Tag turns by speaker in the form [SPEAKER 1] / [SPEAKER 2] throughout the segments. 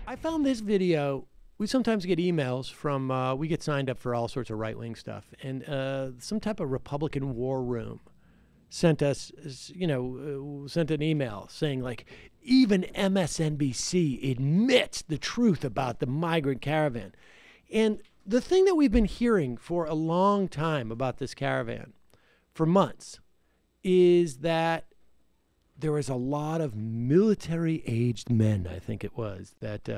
[SPEAKER 1] I found this video. We sometimes get emails from, we get signed up for all sorts of right-wing stuff. And some type of Republican war room sent us, sent an email saying, like, even MSNBC admits the truth about the migrant caravan. And the thing that we've been hearing for a long time about this caravan, for months, is that there was a lot of military-aged men, I think it was, that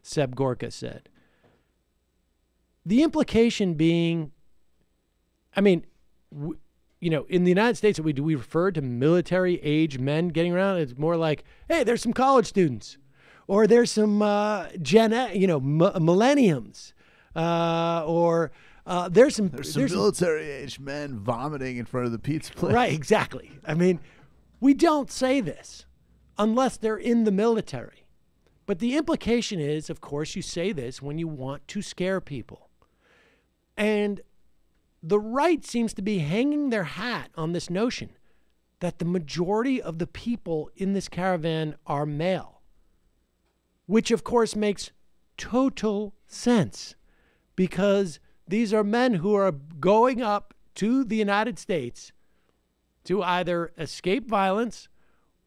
[SPEAKER 1] Seb Gorka said. The implication being, I mean, in the United States, do we refer to military-aged men getting around? It's more like, hey, there's some college students, or there's some millenniums, or there's some
[SPEAKER 2] military-aged men vomiting in front of the pizza place.
[SPEAKER 1] Right, exactly. I mean, we don't say this unless they're in the military. But the implication is, of course, you say this when you want to scare people. And the right seems to be hanging their hat on this notion that the majority of the people in this caravan are male, which, of course, makes total sense because these are men who are going up to the United States to either escape violence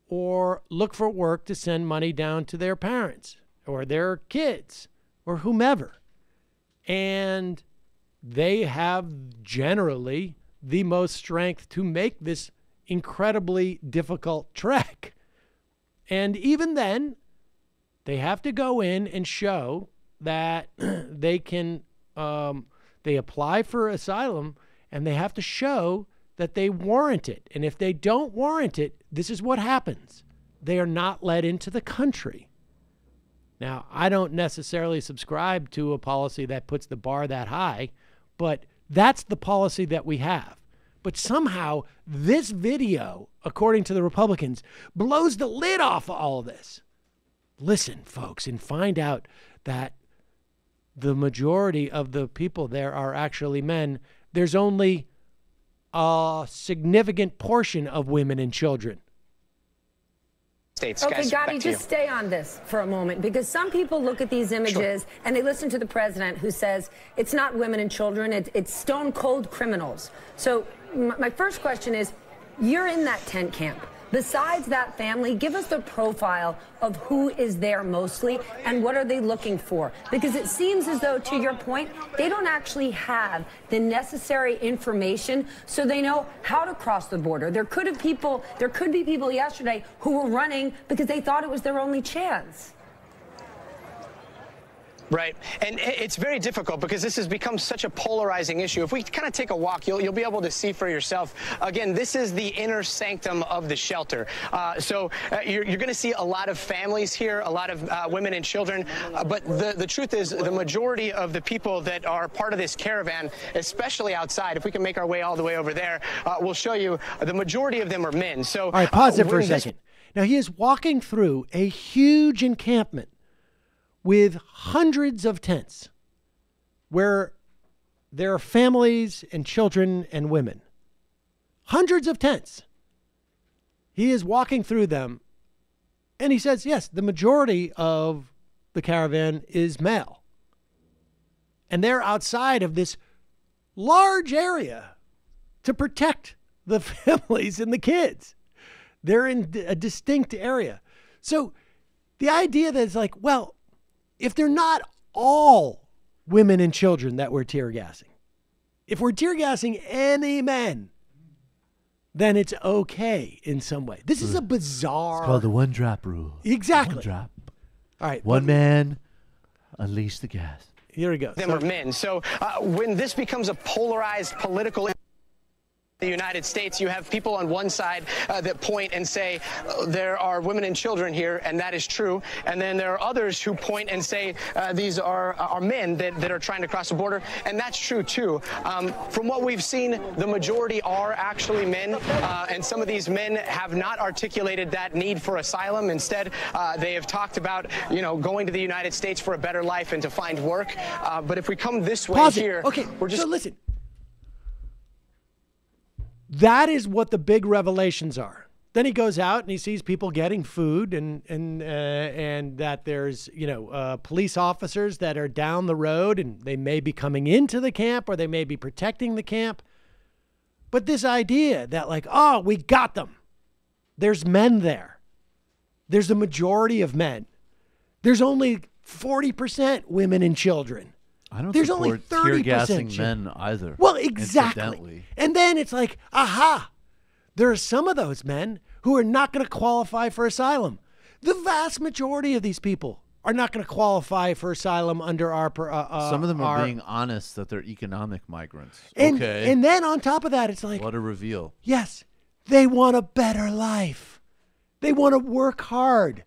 [SPEAKER 1] or look for work to send money down to their parents or their kids or whomever. And they have generally the most strength to make this incredibly difficult trek. And even then, they have to go in and show that they can, they apply for asylum and they have to show that they warrant it. And if they don't warrant it, this is what happens. They are not let into the country. Now, I don't necessarily subscribe to a policy that puts the bar that high, but that's the policy that we have. But somehow this video, according to the Republicans, blows the lid off of all of this. Listen, folks, and find out that the majority of the people there are actually men. There's only a significant portion of women and children.
[SPEAKER 3] Okay, Gadi, just stay on this for a moment, because some people look at these images and they listen to the president who says it's not women and children, it's stone cold criminals. So my first question is, you're in that tent camp. Besides that family, give us the profile of who is there mostly and what are they looking for? Because it seems as though, to your point, they don't actually have the necessary information so they know how to cross the border. There could be people yesterday who were running because they thought it was their only chance.
[SPEAKER 4] Right. And it's very difficult because this has become such a polarizing issue. If we kind of take a walk, you'll be able to see for yourself. Again, this is the inner sanctum of the shelter. You're going to see a lot of families here, a lot of women and children. But the truth is the majority of the people that are part of this caravan, especially outside, if we can make our way all the way over there, we'll show you the majority of them are men. So,
[SPEAKER 1] all right, pause it for a second. Now, he is walking through a huge encampment with hundreds of tents where there are families and children and women. Hundreds of tents. He is walking through them, and he says, yes, the majority of the caravan is male. And they're outside of this large area to protect the families and the kids. They're in a distinct area. So the idea that it's like, well, if they're not all women and children that we're tear gassing, if we're tear gassing any men, then it's okay in some way. This is a bizarre.
[SPEAKER 2] It's called the one drop rule.
[SPEAKER 1] Exactly.
[SPEAKER 2] One drop.
[SPEAKER 1] All right.
[SPEAKER 2] One man, unleash the gas.
[SPEAKER 1] Here we go.
[SPEAKER 4] Them are men. So when this becomes a polarized political the United States, you have people on one side that point and say there are women and children here, and that is true. And then there are others who point and say these are men that are trying to cross the border, and that's true too. From what we've seen, the majority are actually men, and some of these men have not articulated that need for asylum. Instead, they have talked about, going to the United States for a better life and to find work. But if we come this way here,
[SPEAKER 1] okay,
[SPEAKER 4] we're just
[SPEAKER 1] so listen. That is what the big revelations are. Then he goes out and he sees people getting food and that there's, police officers that are down the road and they may be coming into the camp or they may be protecting the camp. But this idea that like, oh, we got them. There's men there. There's a majority of men. There's only 40% women and children.
[SPEAKER 2] I don't
[SPEAKER 1] There's
[SPEAKER 2] support
[SPEAKER 1] only 30%
[SPEAKER 2] tear gassing men either.
[SPEAKER 1] Well, exactly.
[SPEAKER 2] Incidentally.
[SPEAKER 1] And then it's like, aha, there are some of those men who are not going to qualify for asylum. The vast majority of these people are not going to qualify for asylum under our...
[SPEAKER 2] some of them are being honest that they're economic migrants.
[SPEAKER 1] And,
[SPEAKER 2] okay.
[SPEAKER 1] And then on top of that, it's like...
[SPEAKER 2] What a reveal.
[SPEAKER 1] Yes, they want a better life. They want to work hard.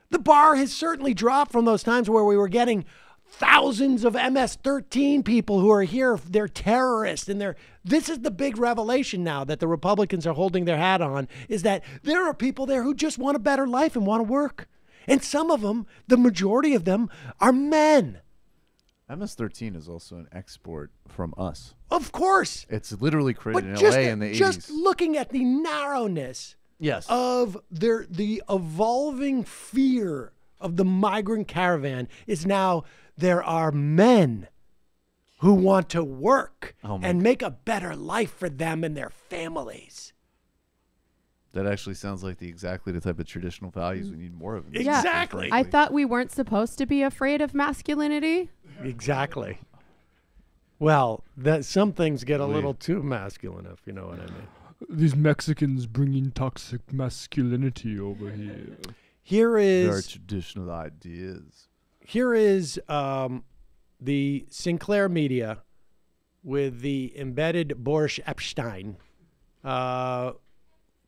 [SPEAKER 1] The bar has certainly dropped from those times where we were getting thousands of MS-13 people who are here. They're terrorists. And this is the big revelation now that the Republicans are holding their hat on, is that there are people there who just want a better life and want to work. And some of them, the majority of them, are men.
[SPEAKER 2] MS-13 is also an export from us.
[SPEAKER 1] Of course.
[SPEAKER 2] It's literally created in
[SPEAKER 1] just,
[SPEAKER 2] LA in the 80s.
[SPEAKER 1] Just looking at the narrowness of the evolving fear of the migrant caravan is now there are men who want to work and make a better life for them and their families.
[SPEAKER 2] That actually sounds like exactly the type of traditional values we need more of.
[SPEAKER 1] Exactly.
[SPEAKER 5] I thought we weren't supposed to be afraid of masculinity.
[SPEAKER 1] Exactly. Well, some things get a little too masculine, if you know what I mean.
[SPEAKER 6] These Mexicans bringing toxic masculinity over here.
[SPEAKER 1] Here is
[SPEAKER 2] their traditional ideas.
[SPEAKER 1] Here is the Sinclair media with the embedded Boris Epstein,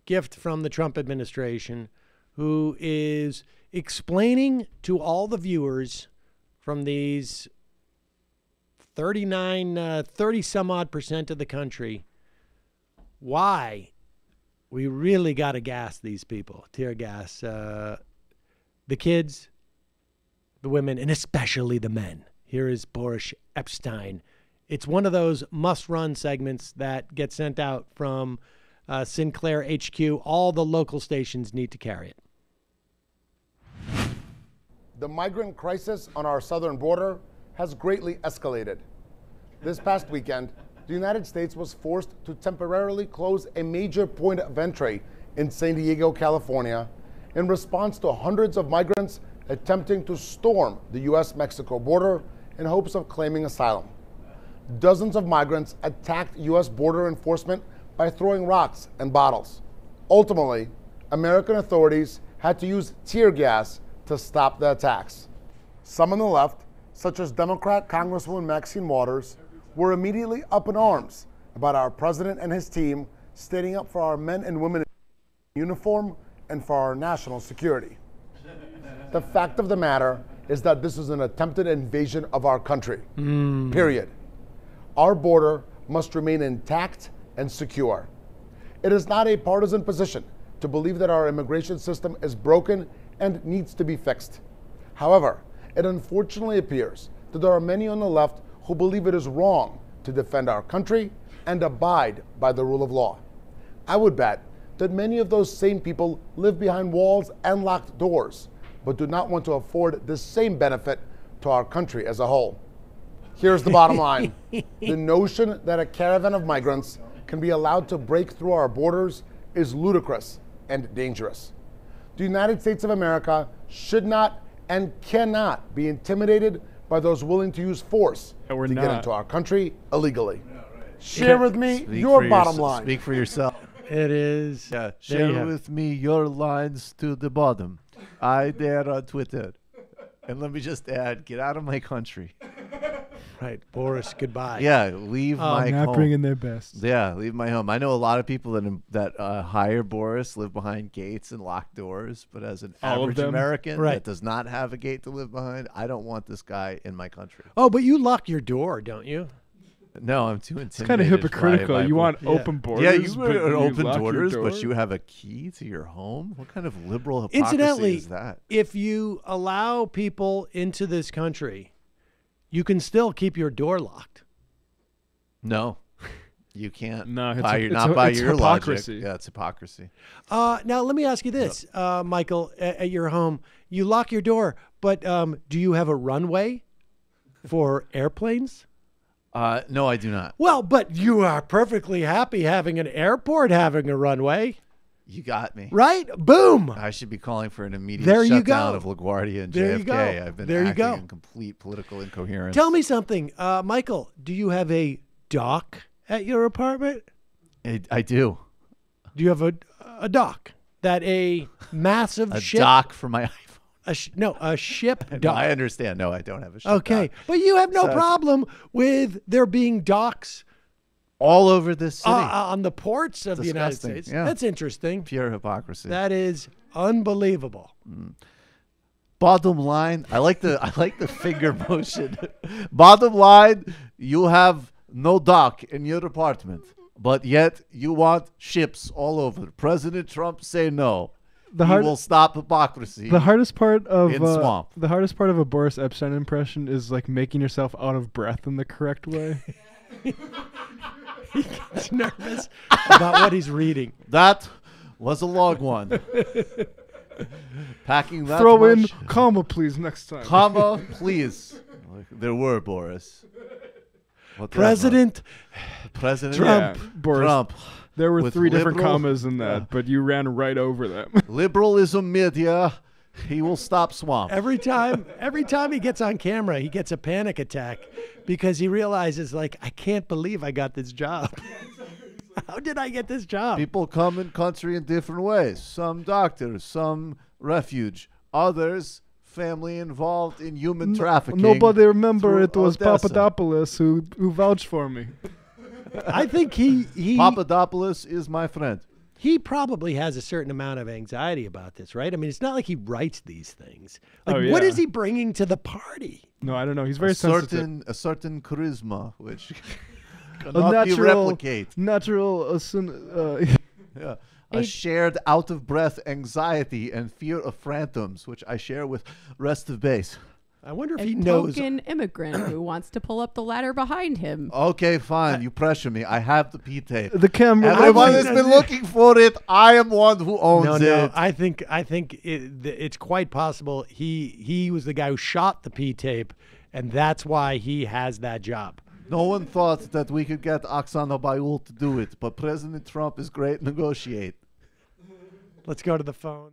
[SPEAKER 1] gift from the Trump administration, who is explaining to all the viewers from these 30 some odd % of the country why we really got to gas these people, tear gas the kids, the women, and especially the men. Here is Boris Epstein. It's one of those must-run segments that get sent out from Sinclair HQ. All the local stations need to carry it.
[SPEAKER 7] The migrant crisis on our southern border has greatly escalated. This past weekend, the United States was forced to temporarily close a major point of entry in San Diego, California, in response to hundreds of migrants attempting to storm the U.S.-Mexico border in hopes of claiming asylum. Dozens of migrants attacked U.S. border enforcement by throwing rocks and bottles. Ultimately, American authorities had to use tear gas to stop the attacks. Some on the left, such as Democrat Congresswoman Maxine Waters, were immediately up in arms about our president and his team standing up for our men and women in uniform and for our national security. The fact of the matter is that this is an attempted invasion of our country, period. Our border must remain intact and secure. It is not a partisan position to believe that our immigration system is broken and needs to be fixed. However, it unfortunately appears that there are many on the left who believe it is wrong to defend our country and abide by the rule of law. I would bet that many of those same people live behind walls and locked doors, but do not want to afford the same benefit to our country as a whole. Here's the bottom line. The notion that a caravan of migrants can be allowed to break through our borders is ludicrous and dangerous. The United States of America should not and cannot be intimidated by those willing to use force to get into our country illegally. Share with me your bottom line.
[SPEAKER 2] Speak for yourself.
[SPEAKER 1] It is.
[SPEAKER 2] Yeah, share with me your lines to the bottom. I dare on Twitter. And let me just add, get out of my country.
[SPEAKER 1] Right, Boris, goodbye.
[SPEAKER 2] Yeah, leave my home.
[SPEAKER 6] Not bringing their best.
[SPEAKER 2] Yeah, leave my home. I know a lot of people that hire Boris live behind gates and locked doors, but as an average American that does not have a gate to live behind, I don't want this guy in my country.
[SPEAKER 1] Oh, but you lock your door, don't you?
[SPEAKER 2] No, I'm too intimidated.
[SPEAKER 6] It's kind of hypocritical. You want open borders.
[SPEAKER 2] Yeah, you want open borders, but you have a key to your home? What kind of liberal hypocrisy is that?
[SPEAKER 1] If you allow people into this country, you can still keep your door locked.
[SPEAKER 2] No. You can't.
[SPEAKER 6] No,
[SPEAKER 2] not
[SPEAKER 6] it's
[SPEAKER 2] by your
[SPEAKER 6] hypocrisy.
[SPEAKER 2] logic. Yeah, it's hypocrisy.
[SPEAKER 1] Now, let me ask you this, Michael, at your home, you lock your door, but do you have a runway for airplanes?
[SPEAKER 2] No, I do not.
[SPEAKER 1] Well, but you are perfectly happy having an airport having a runway.
[SPEAKER 2] You got me.
[SPEAKER 1] Right? Boom.
[SPEAKER 2] I should be calling for an immediate
[SPEAKER 1] There you
[SPEAKER 2] shutdown
[SPEAKER 1] go.
[SPEAKER 2] of LaGuardia and
[SPEAKER 1] There
[SPEAKER 2] JFK.
[SPEAKER 1] you go.
[SPEAKER 2] I've been
[SPEAKER 1] There you
[SPEAKER 2] acting
[SPEAKER 1] go.
[SPEAKER 2] in complete political incoherence.
[SPEAKER 1] Tell me something, Michael, do you have a dock at your apartment?
[SPEAKER 2] I do.
[SPEAKER 1] Do you have a dock that a massive ship?
[SPEAKER 2] A dock for my iPhone.
[SPEAKER 1] A ship
[SPEAKER 2] No,
[SPEAKER 1] dock.
[SPEAKER 2] I understand. No, I don't have a ship
[SPEAKER 1] Okay,
[SPEAKER 2] dock.
[SPEAKER 1] but you have no problem with there being docks
[SPEAKER 2] all over this city
[SPEAKER 1] on the ports of the United States.
[SPEAKER 2] Yeah.
[SPEAKER 1] That's interesting.
[SPEAKER 2] Pure hypocrisy.
[SPEAKER 1] That is unbelievable.
[SPEAKER 2] Bottom line, I like the finger motion. Bottom line, you have no dock in your apartment, but yet you want ships all over. President Trump say no. He will stop hypocrisy.
[SPEAKER 6] The hardest part of
[SPEAKER 2] swamp.
[SPEAKER 6] The hardest part of a Boris Epstein impression is like making yourself out of breath in the correct way.
[SPEAKER 1] He gets nervous about what he's reading.
[SPEAKER 2] That was a long one. Packing that
[SPEAKER 6] Throw in
[SPEAKER 2] much.
[SPEAKER 6] comma, please, next time.
[SPEAKER 2] Comma, please. There were, Boris.
[SPEAKER 1] President
[SPEAKER 2] Trump.
[SPEAKER 6] Yeah, Boris.
[SPEAKER 2] Trump.
[SPEAKER 6] There were
[SPEAKER 2] With
[SPEAKER 6] 3 different
[SPEAKER 2] liberal-
[SPEAKER 6] commas in that, but you ran right over them.
[SPEAKER 2] Liberalism media. He will stop swamp.
[SPEAKER 1] Every time he gets on camera, he gets a panic attack because he realizes, like, I can't believe I got this job. How did I get this job?
[SPEAKER 2] People come in country in different ways. Some doctors, some refuge, others family involved in human trafficking.
[SPEAKER 6] Nobody remember
[SPEAKER 2] through
[SPEAKER 6] it was
[SPEAKER 2] Odessa.
[SPEAKER 6] Papadopoulos who vouched for me.
[SPEAKER 1] I think he
[SPEAKER 2] Papadopoulos is my friend.
[SPEAKER 1] He probably has a certain amount of anxiety about this, right? I mean, it's not like he writes these things. Like, what is he bringing to the party?
[SPEAKER 6] No, I don't know. He's very sensitive.
[SPEAKER 2] A certain charisma, which cannot be replicated.
[SPEAKER 6] Yeah.
[SPEAKER 2] A shared out-of-breath anxiety and fear of phantoms, which I share with rest of base.
[SPEAKER 1] I wonder if he knows.
[SPEAKER 5] A token immigrant who wants to pull up the ladder behind him.
[SPEAKER 2] Okay, fine. You pressure me. I have the P-tape.
[SPEAKER 6] The camera.
[SPEAKER 2] Everyone has been looking for it. I am one who owns it.
[SPEAKER 1] No, I think it's quite possible he was the guy who shot the P-tape, and that's why he has that job.
[SPEAKER 2] No one thought that we could get Oksana Bayul to do it, but President Trump is great negotiate.
[SPEAKER 1] Let's go to the phone.